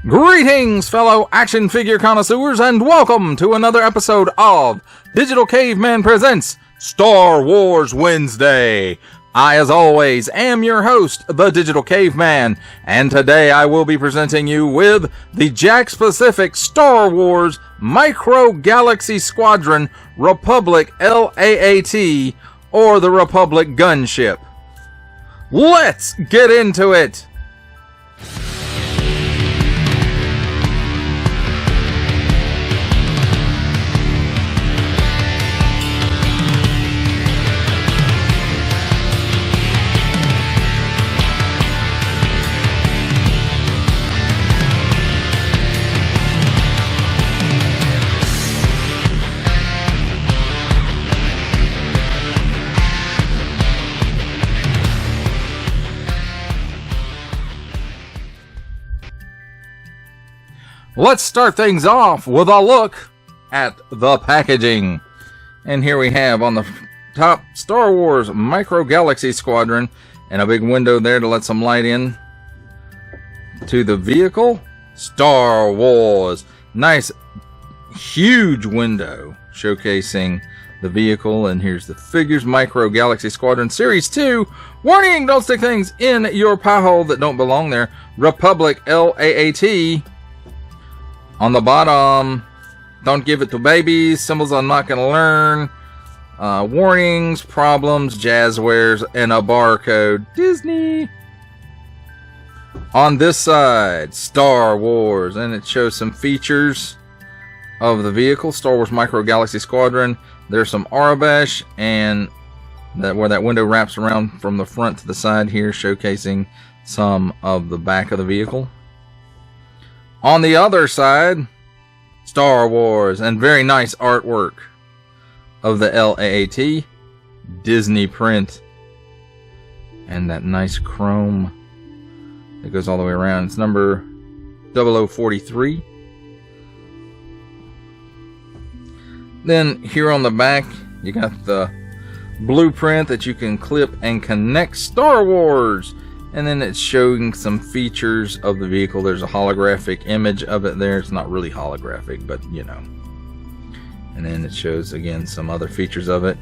Greetings, fellow action figure connoisseurs, and welcome to another episode of Digital Caveman Presents Star Wars Wednesday. I, as always, am your host, the Digital Caveman, and today I will be presenting you with the Jack-specific Star Wars Micro Galaxy Squadron Republic LAAT, or the Republic Gunship. Let's get into it! Let's start things off with a look at the packaging. And here we have on the top Star Wars Micro Galaxy Squadron, and a big window there to let some light in to the vehicle. Star Wars. Nice huge window showcasing the vehicle, and here's the figures. Micro Galaxy Squadron Series 2. Warning, don't stick things in your pie hole that don't belong there. Republic LAAT. On the bottom, don't give it to babies, symbols I'm not going to learn, warnings, problems, jazzwares, and a barcode. Disney! On this side, Star Wars, and it shows some features of the vehicle, Star Wars Micro Galaxy Squadron. There's some Arabesh, and where that window wraps around from the front to the side here, showcasing some of the back of the vehicle. On the other side, Star Wars, and very nice artwork of the LAAT, Disney print, and that nice chrome that goes all the way around. It's number 0043. Then here on the back, you got the blueprint that you can clip and connect Star Wars. And then it's showing some features of the vehicle. There's a holographic image of it there. It's not really holographic, but you know. And then it shows again some other features of it.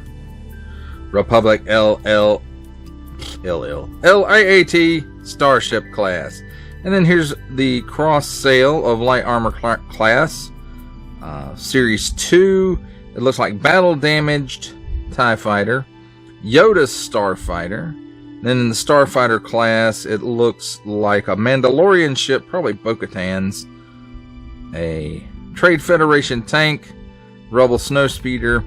Republic LAAT Starship class. And then here's the cross sale of Light Armor class. Series 2. It looks like battle damaged TIE Fighter. Yoda's Starfighter. Then in the Starfighter class, it looks like a Mandalorian ship, probably Bo-Katan's, a Trade Federation tank, Rebel Snowspeeder,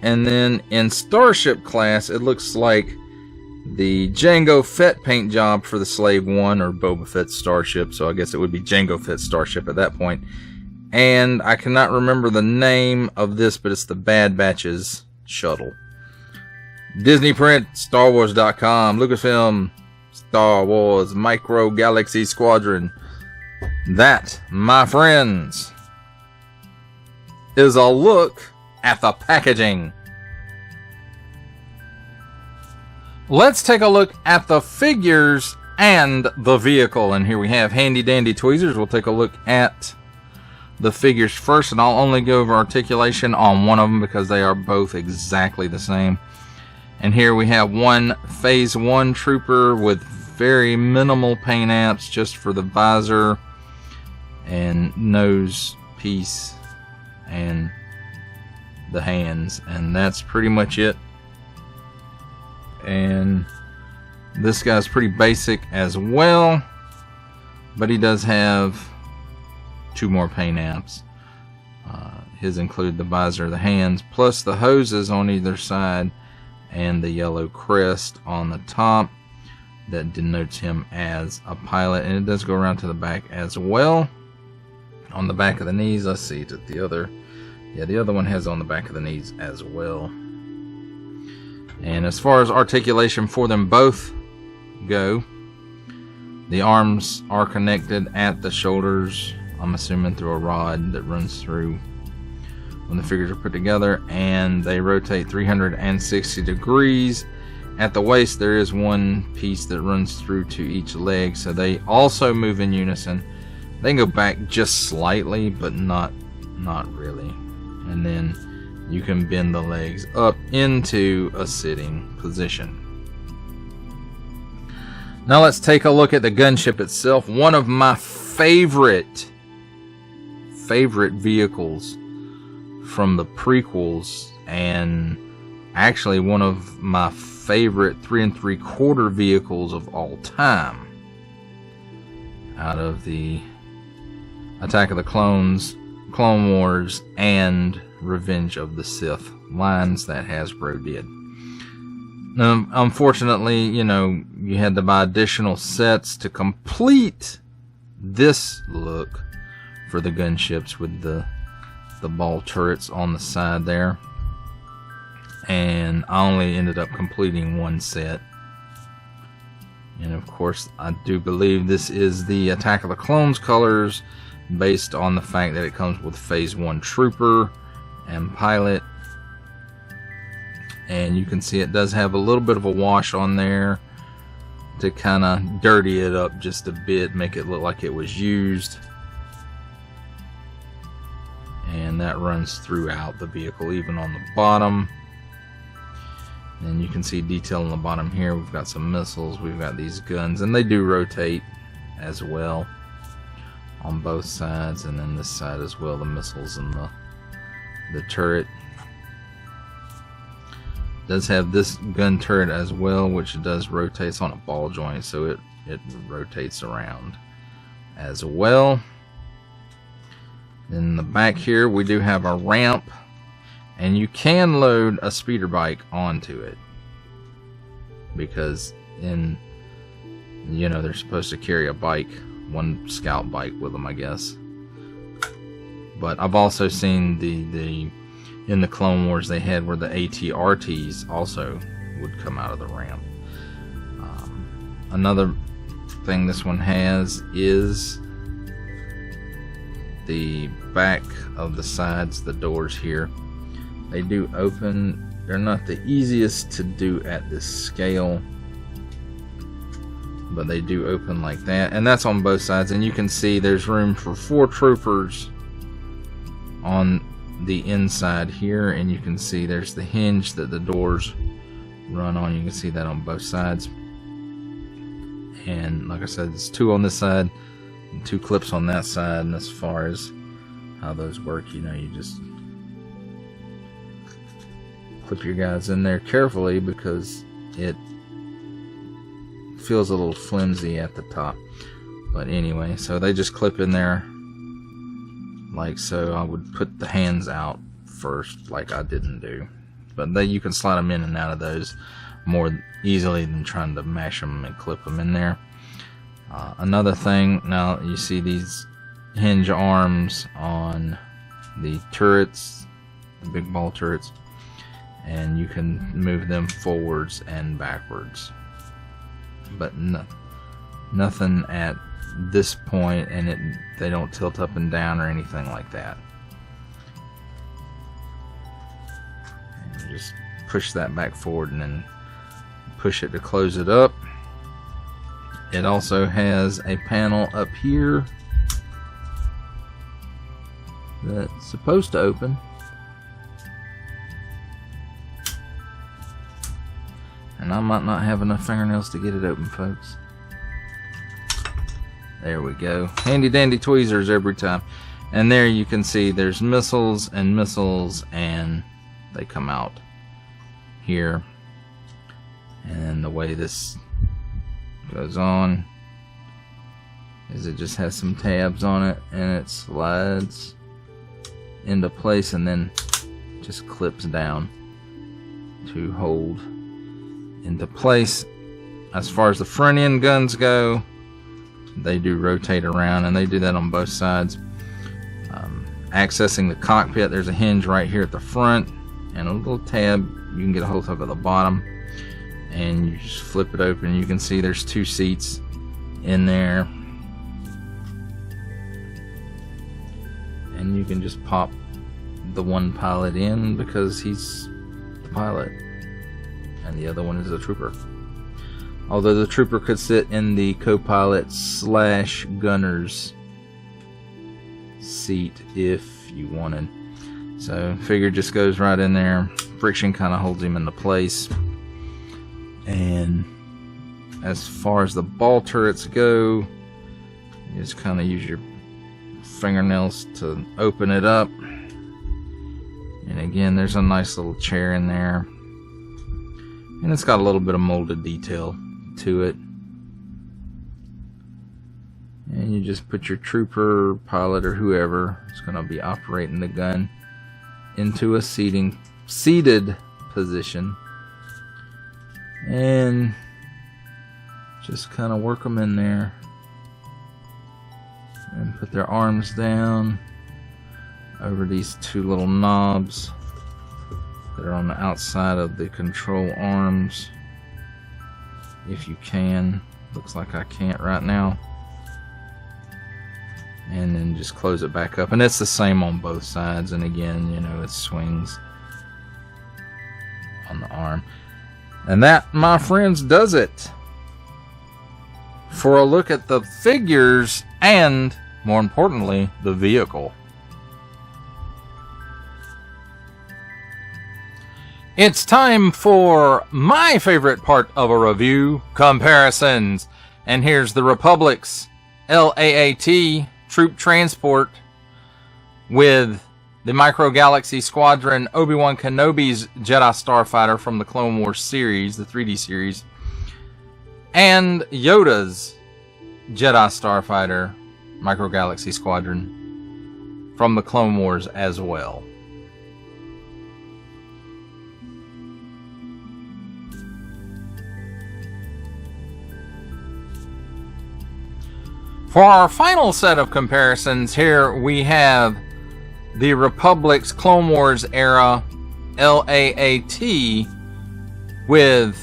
and then in Starship class, it looks like the Jango Fett paint job for the Slave One or Boba Fett Starship, so I guess it would be Jango Fett Starship at that point. And I cannot remember the name of this, but it's the Bad Batch's shuttle. Disney print, StarWars.com, Lucasfilm, Star Wars Micro Galaxy Squadron. That, my friends, is a look at the packaging. Let's take a look at the figures and the vehicle. And here we have handy dandy tweezers. We'll take a look at the figures first, and I'll only go over articulation on one of them because they are both exactly the same. And here we have one Phase 1 Trooper with very minimal paint apps just for the visor and nose piece and the hands. And that's pretty much it. And this guy's pretty basic as well, but he does have two more paint apps. His include the visor, the hands, plus the hoses on either side, and the yellow crest on the top that denotes him as a pilot. And it does go around to the back as well. On the back of the knees, let's see, that the other one has on the back of the knees as well. And as far as articulation for them both go, the arms are connected at the shoulders, I'm assuming through a rod that runs through when the figures are put together, and they rotate 360 degrees. At the waist there is one piece that runs through to each leg, so they also move in unison They can go back just slightly, but not really. And then you can bend the legs up into a sitting position. Now let's take a look at the gunship itself. One of my favorite vehicles from the prequels, and actually one of my favorite 3 3/4 vehicles of all time out of the Attack of the Clones, Clone Wars, and Revenge of the Sith lines that Hasbro did. Now, unfortunately, you know, you had to buy additional sets to complete this look for the gunships with the ball turrets on the side there. And I only ended up completing one set. And of course, I do believe this is the Attack of the Clones colors, based on the fact that it comes with Phase 1 Trooper and Pilot. And you can see it does have a little bit of a wash on there to kind of dirty it up just a bit, make it look like it was used. And that runs throughout the vehicle, even on the bottom. And you can see detail on the bottom here. We've got some missiles, we've got these guns, and they do rotate as well on both sides, and then this side as well, the missiles and the turret. Does have this gun turret as well, which does rotates on a ball joint, so it rotates around as well. In the back here, we do have a ramp, and you can load a speeder bike onto it, because they're supposed to carry a bike, one scout bike with them, I guess. But I've also seen in the Clone Wars they had where the AT-RTs also would come out of the ramp. Another thing this one has is the back of the sides, the doors here. They do open. They're not the easiest to do at this scale, but they do open like that, and that's on both sides. And you can see there's room for 4 troopers on the inside here, and you can see there's the hinge that the doors run on. You can see that on both sides. And like I said, there's 2 on this side and 2 clips on that side. And as far as how those work, you just clip your guys in there carefully, because it feels a little flimsy at the top. But anyway, so they just clip in there like so. I would put the hands out first, like I didn't do, but you can slide them in and out of those more easily than trying to mash them and clip them in there. Another thing, now you see these hinge arms on the turrets, the big ball turrets, and you can move them forwards and backwards, but nothing at this point, and they don't tilt up and down or anything like that. And just push that back forward and then push it to close it up. It also has a panel up here that's supposed to open, and I might not have enough fingernails to get it open, folks. There we go. Handy dandy tweezers every time. And there you can see there's missiles, and they come out here. And the way this goes on is it just has some tabs on it, and it slides into place and then just clips down to hold into place. As far as the front end guns go, they do rotate around, and they do that on both sides. Accessing the cockpit, there's a hinge right here at the front and a little tab you can get a hold of at the bottom, and you just flip it open. You can see there's 2 seats in there, and you can just pop the one pilot in because he's the pilot, and the other one is a trooper. Although the trooper could sit in the co-pilot / gunner's seat if you wanted. So figure just goes right in there. Friction kind of holds him into place. And as far as the ball turrets go, you just kind of use your fingernails to open it up. And again, there's a nice little chair in there. And it's got a little bit of molded detail to it. And you just put your trooper, pilot, or whoever is going to be operating the gun into a seated position. And just kind of work them in there. And put their arms down over these two little knobs that are on the outside of the control arms. If you can. Looks like I can't right now. And then just close it back up. And it's the same on both sides. And again, you know, it swings on the arm. And that, my friends, does it for a look at the figures and, more importantly, the vehicle. It's time for my favorite part of a review, comparisons. And here's the Republic's LAAT troop transport with the Micro Galaxy Squadron Obi-Wan Kenobi's Jedi Starfighter from the Clone Wars series, the 3D series, and Yoda's Jedi Starfighter Micro Galaxy Squadron from the Clone Wars as well. For our final set of comparisons, here we have the Republic's Clone Wars era LAAT with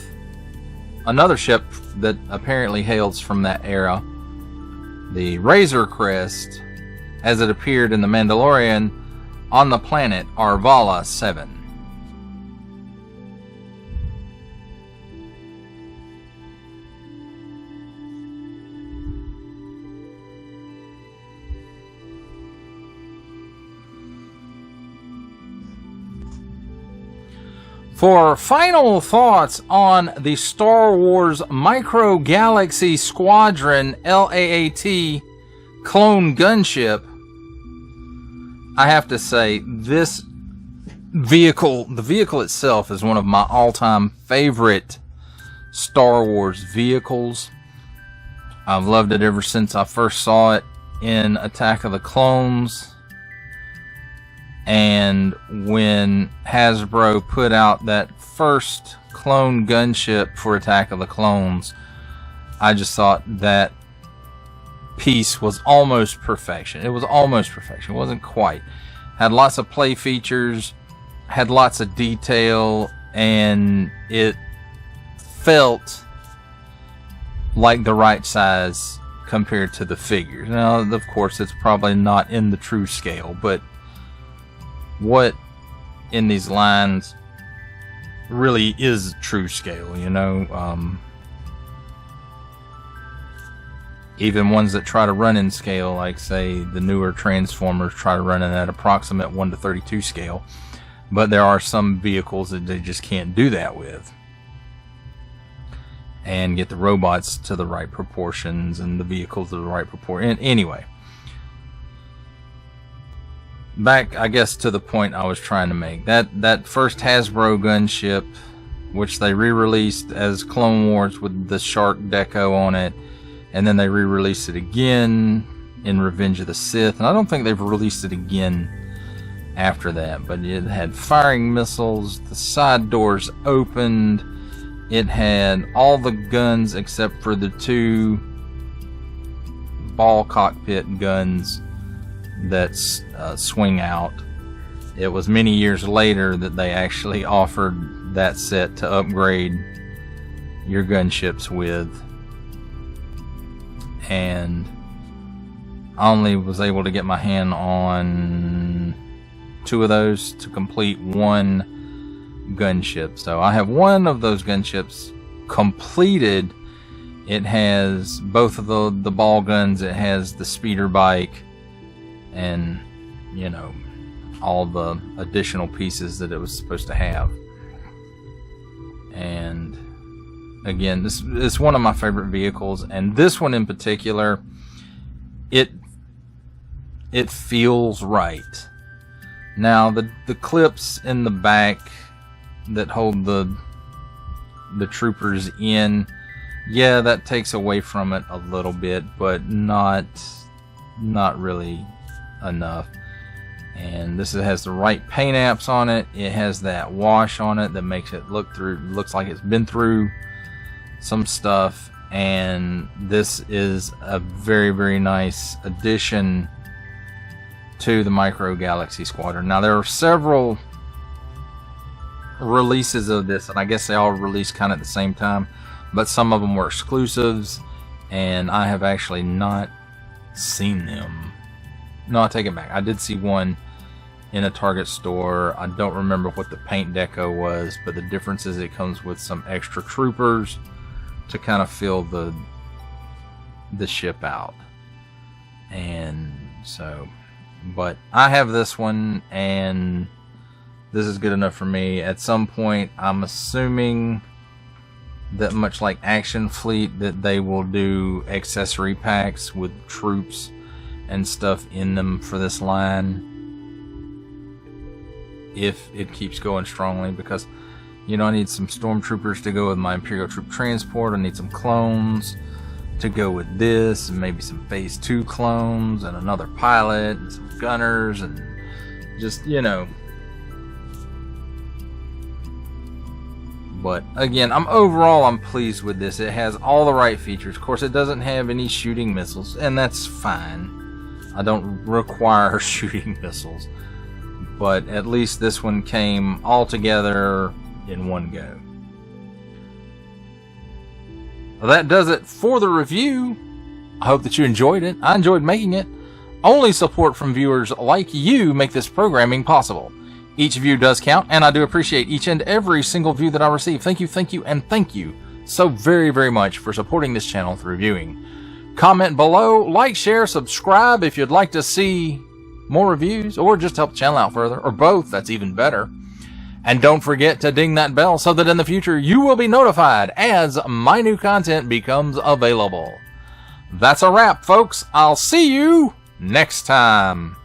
another ship that apparently hails from that era, the Razor Crest, as it appeared in The Mandalorian on the planet Arvala 7. For final thoughts on the Star Wars Micro Galaxy Squadron LAAT clone gunship, I have to say this vehicle, the vehicle itself, is one of my all-time favorite Star Wars vehicles. I've loved it ever since I first saw it in Attack of the Clones. And when Hasbro put out that first clone gunship for Attack of the Clones, I just thought that piece was almost perfection. It was almost perfection. It wasn't quite. Had lots of play features, had lots of detail, and it felt like the right size compared to the figures. Now, of course, it's probably not in the true scale, but what in these lines really is true scale, you know. Even ones that try to run in scale, like say the newer Transformers, try to run in that approximate 1:32 scale, but there are some vehicles that they just can't do that with and get the robots to the right proportions and the vehicles to the right proportion. Anyway, back, I guess, to the point I was trying to make. That first Hasbro gunship, which they re-released as Clone Wars with the shark deco on it, and then they re-released it again in Revenge of the Sith, and I don't think they've released it again after that, but it had firing missiles, the side doors opened, it had all the guns except for the two ball cockpit guns that swing out. It was many years later that they actually offered that set to upgrade your gunships with, and I only was able to get my hand on 2 of those to complete one gunship. So I have one of those gunships completed. It has both of the ball guns, it has the speeder bike, and, you know, all the additional pieces that it was supposed to have. And again, this is one of my favorite vehicles, and this one in particular, it feels right. Now the clips in the back that hold the troopers in, yeah, that takes away from it a little bit, but not really enough. And this has the right paint apps on it. It has that wash on it that makes it looks like it's been through some stuff. And this is a very, very nice addition to the Micro Galaxy Squadron. Now there are several releases of this, and I guess they all released kind of at the same time, but some of them were exclusives, and I have actually not seen them. No, I take it back. I did see one in a Target store. I don't remember what the paint deco was, but the difference is it comes with some extra troopers to kind of fill the ship out. And so, but I have this one, and this is good enough for me. At some point, I'm assuming that much like Action Fleet, that they will do accessory packs with troops and stuff in them for this line, if it keeps going strongly, because, you know, I need some stormtroopers to go with my Imperial Troop Transport. I need some clones to go with this, and maybe some Phase 2 clones, and another pilot, and some gunners, and just, you know. But again, I'm pleased with this. It has all the right features. Of course, it doesn't have any shooting missiles, and that's fine. I don't require shooting missiles. But at least this one came all together in one go. Well, that does it for the review. I hope that you enjoyed it. I enjoyed making it. Only support from viewers like you make this programming possible. Each view does count, and I do appreciate each and every single view that I receive. Thank you, and thank you so very, very much for supporting this channel through viewing. Comment below, like, share, subscribe if you'd like to see more reviews, or just help the channel out further, or both. That's even better. And don't forget to ding that bell so that in the future you will be notified as my new content becomes available. That's a wrap, folks. I'll see you next time.